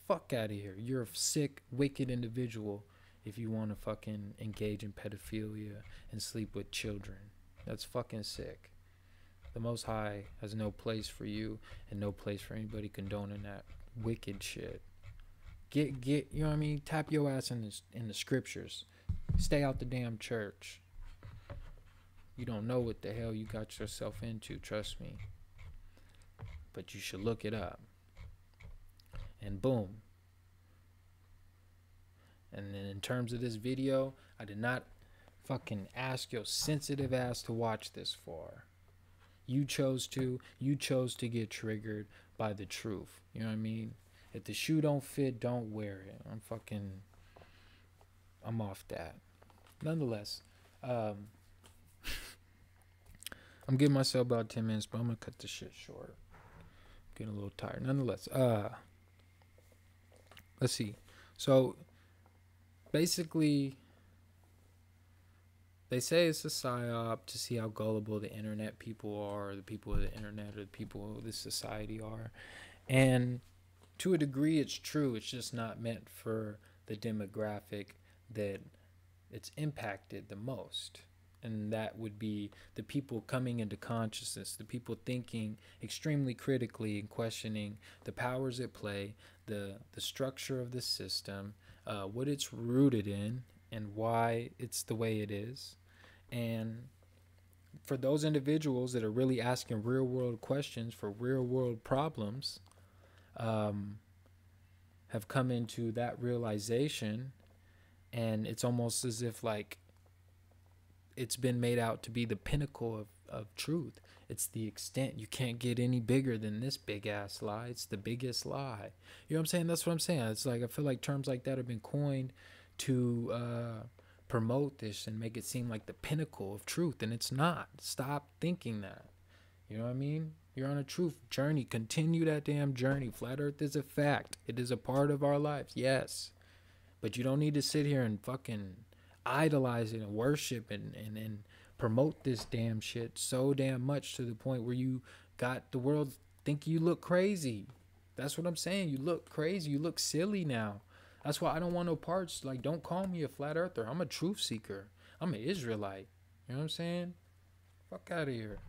Fuck out of here. You're a sick, wicked individual if you want to fucking engage in pedophilia and sleep with children. That's fucking sick. The Most High has no place for you and no place for anybody condoning that wicked shit. Get you know what I mean? Tap your ass in the scriptures. Stay out the damn church. You don't know what the hell you got yourself into, trust me. But you should look it up. And boom. And then in terms of this video, I did not fucking ask your sensitive ass to watch this far. You chose to get triggered by the truth. You know what I mean? If the shoe don't fit, don't wear it. I'm off that. Nonetheless, I'm giving myself about 10 minutes, but I'm gonna cut this shit short. Getting a little tired. Nonetheless, let's see. So basically, they say it's a psyop to see how gullible the internet people are, or the people of the internet, or the people of this society are. And to a degree, it's true. It's just not meant for the demographic that it's impacted the most. And that would be the people coming into consciousness, the people thinking extremely critically and questioning the powers at play, the structure of the system, what it's rooted in, and why it's the way it is. And for those individuals that are really asking real world questions for real world problems, have come into that realization, and it's almost as if like it's been made out to be the pinnacle of truth. It's the extent. You can't get any bigger than this big ass lie. It's the biggest lie. You know what I'm saying? That's what I'm saying. It's like I feel like terms like that have been coined to promote this and make it seem like the pinnacle of truth, and it's not. Stop thinking that. You know what I mean? You're on a truth journey. Continue that damn journey. Flat Earth is a fact. It is a part of our lives. Yes. But you don't need to sit here and fucking idolize it and worship and promote this damn shit so damn much to the point where you got the world think you look crazy. That's what I'm saying. You look crazy. You look silly now. That's why I don't want no parts. Like, don't call me a flat earther. I'm a truth seeker. I'm an Israelite. You know what I'm saying? Fuck out of here.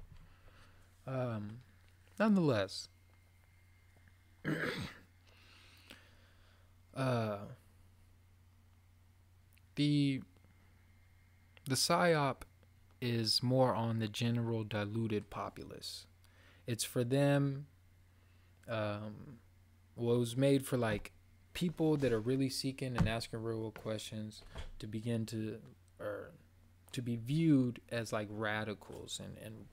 Nonetheless, the psyop is more on the general diluted populace. It's for them. Well, it was made for like people that are really seeking and asking real questions to begin to, or to be viewed as like radicals and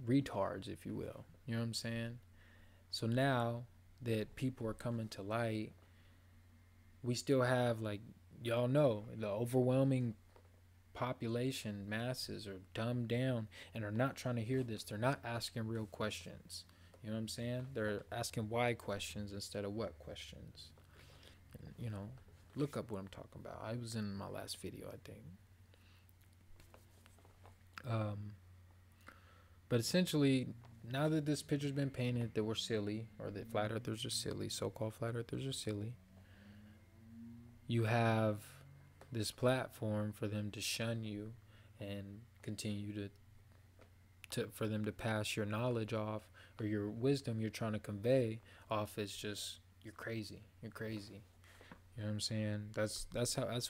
retards, if you will. You know what I'm saying? So now that people are coming to light, we still have, like, y'all know, the overwhelming population masses are dumbed down and are not trying to hear this. They're not asking real questions. You know what I'm saying? They're asking why questions instead of what questions. And, you know, look up what I'm talking about. I was in my last video, I think. But essentially, now that this picture's been painted that we're silly, or that flat earthers are silly, so-called flat earthers are silly, you have this platform for them to shun you and continue to for them to pass your knowledge off, or your wisdom you're trying to convey off as just, you're crazy. You know what I'm saying? That's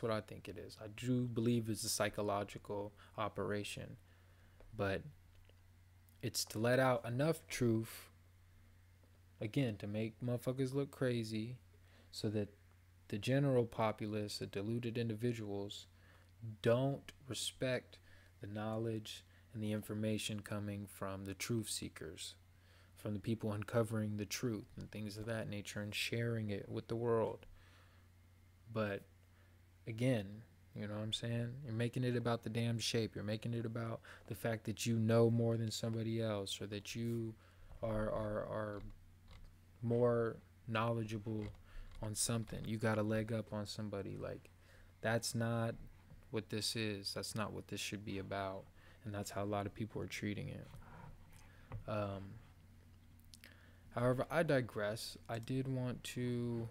what I think it is. I do believe it's a psychological operation, but it's to let out enough truth, again, to make motherfuckers look crazy, so that the general populace, the deluded individuals, don't respect the knowledge and the information coming from the truth seekers, from the people uncovering the truth and things of that nature and sharing it with the world. But again, you know what I'm saying? You're making it about the damn shape. You're making it about the fact that you know more than somebody else, or that you are more knowledgeable on something. You got a leg up on somebody. Like, that's not what this is. That's not what this should be about. And that's how a lot of people are treating it. However, I digress. I did want to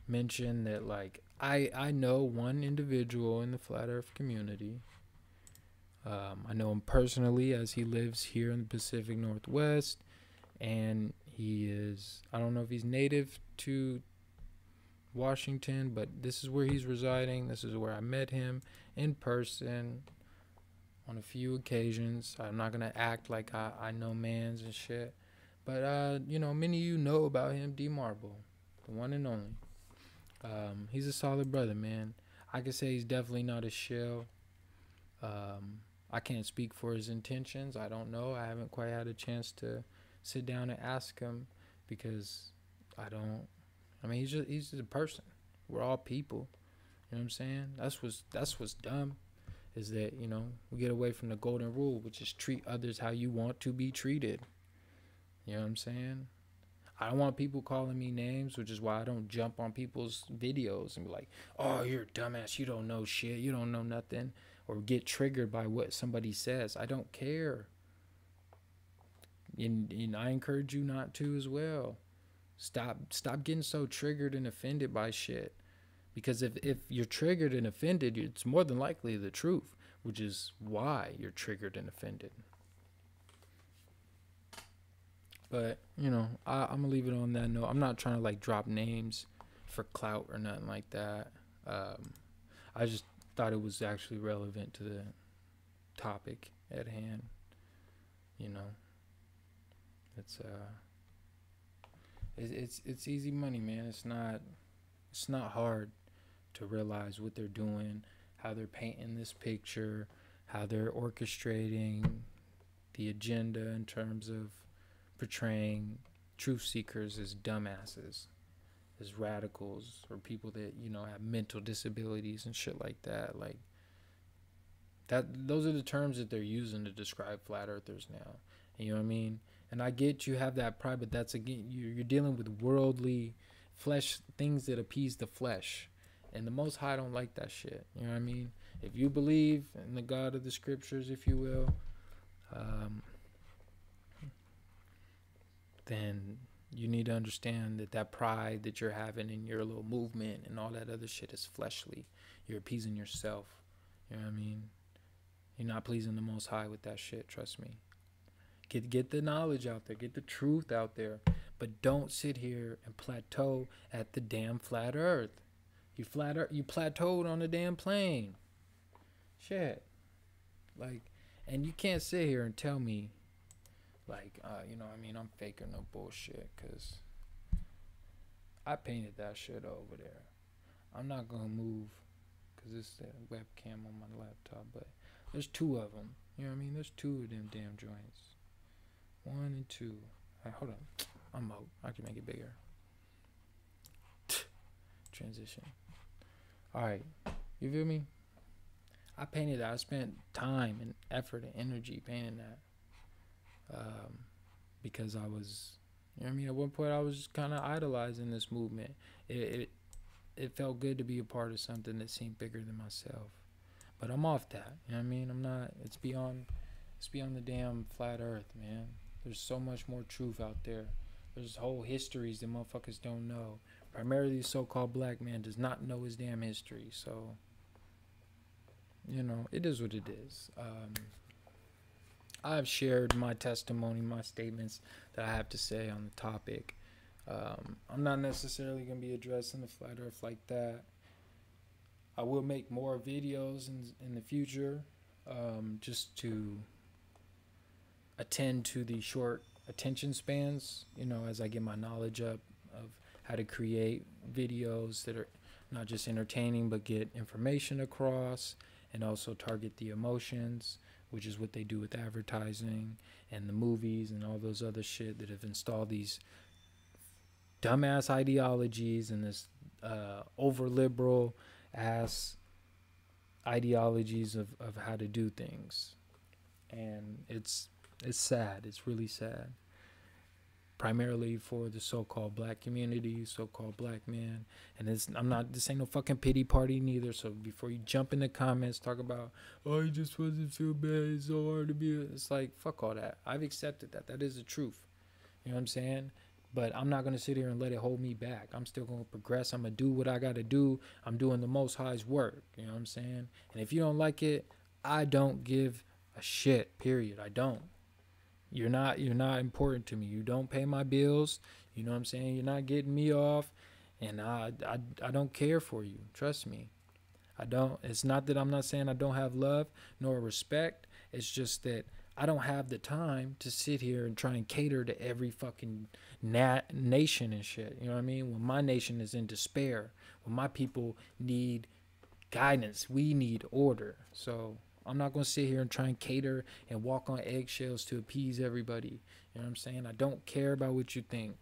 mention that, like, I know one individual in the flat earth community. I know him personally, as he lives here in the Pacific Northwest, and he is, I don't know if he's native to Washington, but this is where he's residing. This is where I met him in person on a few occasions. I'm not gonna act like I know mans and shit, but you know, many of you know about him, D Marble, the one and only. He's a solid brother, man. I could say he's definitely not a shill. I can't speak for his intentions. I don't know. I haven't quite had a chance to sit down and ask him, because I mean, he's just a person. We're all people. You know what I'm saying? That's what's dumb, is that, you know, we get away from the golden rule, which is treat others how you want to be treated. You know what I'm saying? I don't want people calling me names, which is why I don't jump on people's videos and be like, oh, you're a dumbass, you don't know shit, you don't know nothing, or get triggered by what somebody says. I don't care. And I encourage you not to as well. Stop getting so triggered and offended by shit. Because if you're triggered and offended, it's more than likely the truth, which is why you're triggered and offended. But, you know, I'm going to leave it on that note. I'm not trying to, like, drop names for clout or nothing like that. I just thought it was actually relevant to the topic at hand. You know, it's easy money, man. It's not hard to realize what they're doing, how they're painting this picture, how they're orchestrating the agenda in terms of portraying truth seekers as dumbasses, as radicals, or people that, you know, have mental disabilities and shit like that. Like, that, those are the terms that they're using to describe flat earthers now. You know what I mean? And I get you have that pride, but that's, again, you're dealing with worldly flesh, things that appease the flesh. And the Most High don't like that shit. You know what I mean? If you believe in the God of the scriptures, if you will, then you need to understand that that pride that you're having in your little movement and all that other shit is fleshly. You're appeasing yourself. You know what I mean? You're not pleasing the Most High with that shit. Trust me. Get the knowledge out there. Get the truth out there. But don't sit here and plateau at the damn flat earth. You plateaued on the damn plane. Shit. Like, and you can't sit here and tell me, like, you know what I mean, I'm faking no bullshit, because I painted that shit over there. I'm not going to move because it's the webcam on my laptop. But there's two of them. You know what I mean? There's two of them damn joints. 1 and 2. All right, hold on. I'm out. I can make it bigger. Transition. All right. You feel me? I painted that. I spent time and effort and energy painting that. Because I was, you know what I mean? At one point, I was kind of idolizing this movement. It felt good to be a part of something that seemed bigger than myself. But I'm off that. You know what I mean? I'm not. It's beyond the damn flat earth, man. There's so much more truth out there. There's whole histories that motherfuckers don't know. Primarily, the so-called black man does not know his damn history. So, you know, it is what it is. I've shared my testimony, my statements that I have to say on the topic. I'm not necessarily going to be addressing the flat earth like that. I will make more videos in the future, just to attend to the short attention spans, you know, as I get my knowledge up of how to create videos that are not just entertaining but get information across, and also target the emotions, which is what they do with advertising and the movies and all those other shit that have installed these dumbass ideologies and this over liberal ass ideologies of how to do things. And it's sad. It's really sad. Primarily for the so-called black community, so-called black man. And this ain't no fucking pity party neither. So before you jump in the comments, talk about, oh, you just wasn't feel bad, it's so hard to be. It's like, fuck all that. I've accepted that. That is the truth. You know what I'm saying? But I'm not going to sit here and let it hold me back. I'm still going to progress. I'm going to do what I got to do. I'm doing the Most High's work. You know what I'm saying? And if you don't like it, I don't give a shit, period. I don't. You're not important to me. You don't pay my bills. You know what I'm saying? You're not getting me off. And I don't care for you. Trust me. I don't. It's not that I'm not saying I don't have love nor respect. It's just that I don't have the time to sit here and try and cater to every fucking nation and shit. You know what I mean? When my nation is in despair, when my people need guidance, we need order. So I'm not going to sit here and try and cater and walk on eggshells to appease everybody. You know what I'm saying? I don't care about what you think.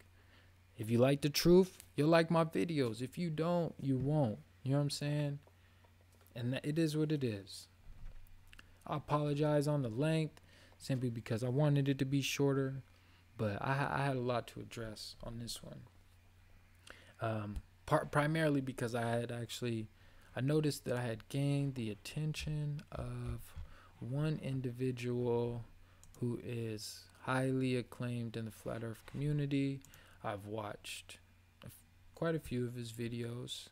If you like the truth, you'll like my videos. If you don't, you won't. You know what I'm saying? And it is what it is. I apologize on the length simply because I wanted it to be shorter. But I had a lot to address on this one. Primarily because I noticed that I had gained the attention of one individual who is highly acclaimed in the flat earth community. I've watched quite a few of his videos.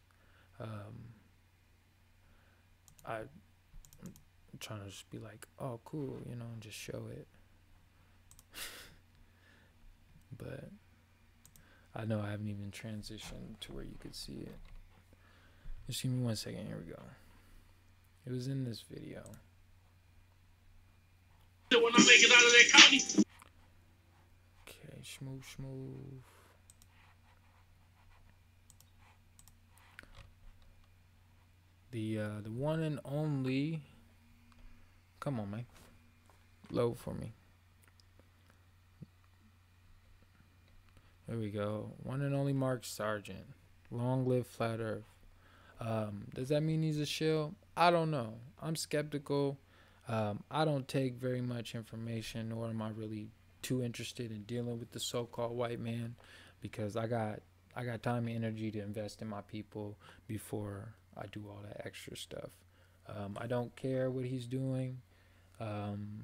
I'm trying to just be like, oh, cool, you know, and just show it. But I know I haven't even transitioned to where you could see it. Just give me 1 second. Here we go. It was in this video. When I make it out of that county. Okay, smooth. The one and only. Come on, man. Load for me. There we go. One and only Mark Sargent. Long live Flat Earth. Does that mean he's a shill? I don't know. I'm skeptical. I don't take very much information, nor am I really too interested in dealing with the so-called white man, because I got time and energy to invest in my people before I do all that extra stuff. I don't care what he's doing. I'm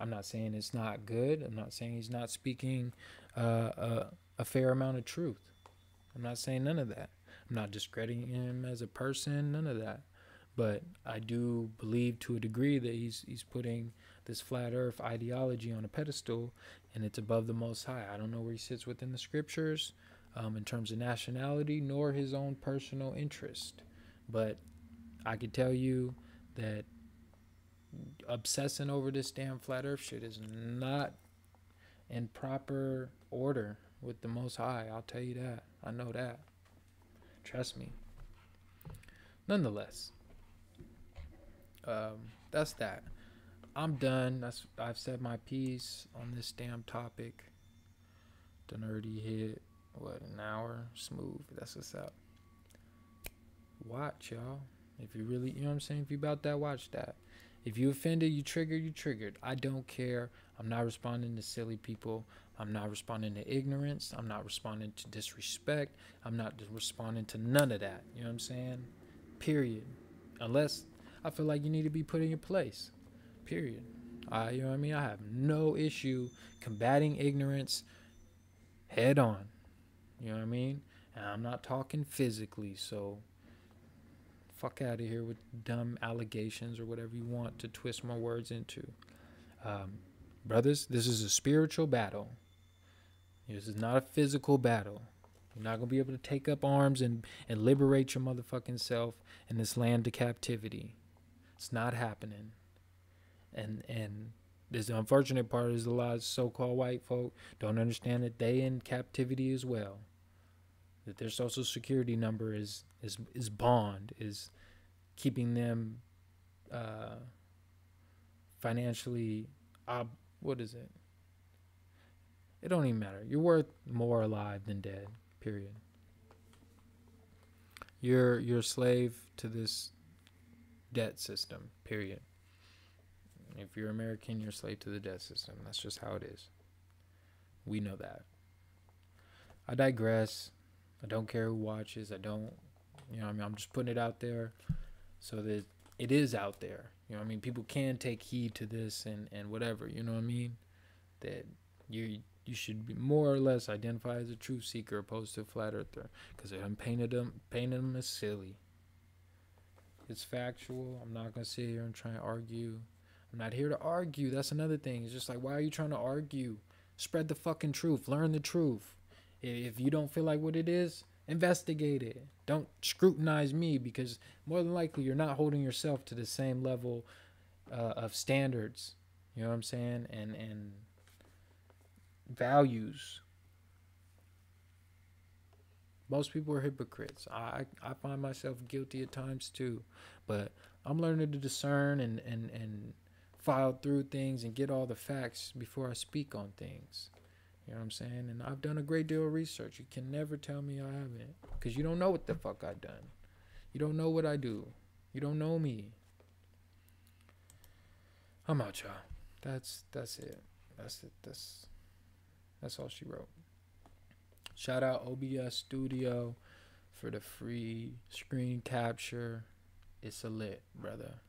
not saying it's not good. I'm not saying he's not speaking a fair amount of truth. I'm not saying none of that. I'm not discrediting him as a person, none of that. But I do believe to a degree that he's putting this flat earth ideology on a pedestal, and it's above the Most High. I don't know where he sits within the scriptures in terms of nationality, nor his own personal interest. But I can tell you that obsessing over this damn flat earth shit is not in proper order with the Most High. I'll tell you that. I know that. Trust me. Nonetheless, That's that. I'm done. I've said my piece on this damn topic. Done already hit what, an hour smooth. That's what's up. Watch, y'all. If you really, you know what I'm saying, if you about that, watch that. If you offended, you triggered. I don't care. I'm not responding to silly people. I'm not responding to ignorance. I'm not responding to disrespect. I'm not responding to none of that. You know what I'm saying? Period. Unless I feel like you need to be put in your place. Period. You know what I mean? I have no issue combating ignorance head on. You know what I mean? And I'm not talking physically, so fuck out of here with dumb allegations or whatever you want to twist my words into. Brothers, this is a spiritual battle. This is not a physical battle. You're not going to be able to take up arms and liberate your motherfucking self in this land of captivity. It's not happening. And this unfortunate part is a lot of so-called white folk don't understand that they in captivity as well. That their social security number is bond, is keeping them financially, what is it? It don't even matter. You're worth more alive than dead, period. You're a slave to this debt system, period. If you're American, you're a slave to the debt system. That's just how it is. We know that. I digress. I don't care who watches. I don't, you know what I mean? I'm just putting it out there so that it is out there. You know what I mean? People can take heed to this and whatever, you know what I mean? That you should be more or less identify as a truth seeker opposed to a flat earther, because I'm painted them as silly. It's factual. I'm not going to sit here and try and argue. I'm not here to argue. That's another thing. It's just like, why are you trying to argue? Spread the fucking truth. Learn the truth. If you don't feel like what it is, investigate it. Don't scrutinize me, because more than likely you're not holding yourself to the same level of standards. You know what I'm saying? And values. Most people are hypocrites. I find myself guilty at times too. But I'm learning to discern and file through things and get all the facts before I speak on things. You know what I'm saying? And I've done a great deal of research. You can never tell me I haven't, because you don't know what the fuck I've done. You don't know what I do. You don't know me. I'm out, y'all. That's it. That's all she wrote. Shout out OBS Studio for the free screen capture. It's a lit, brother.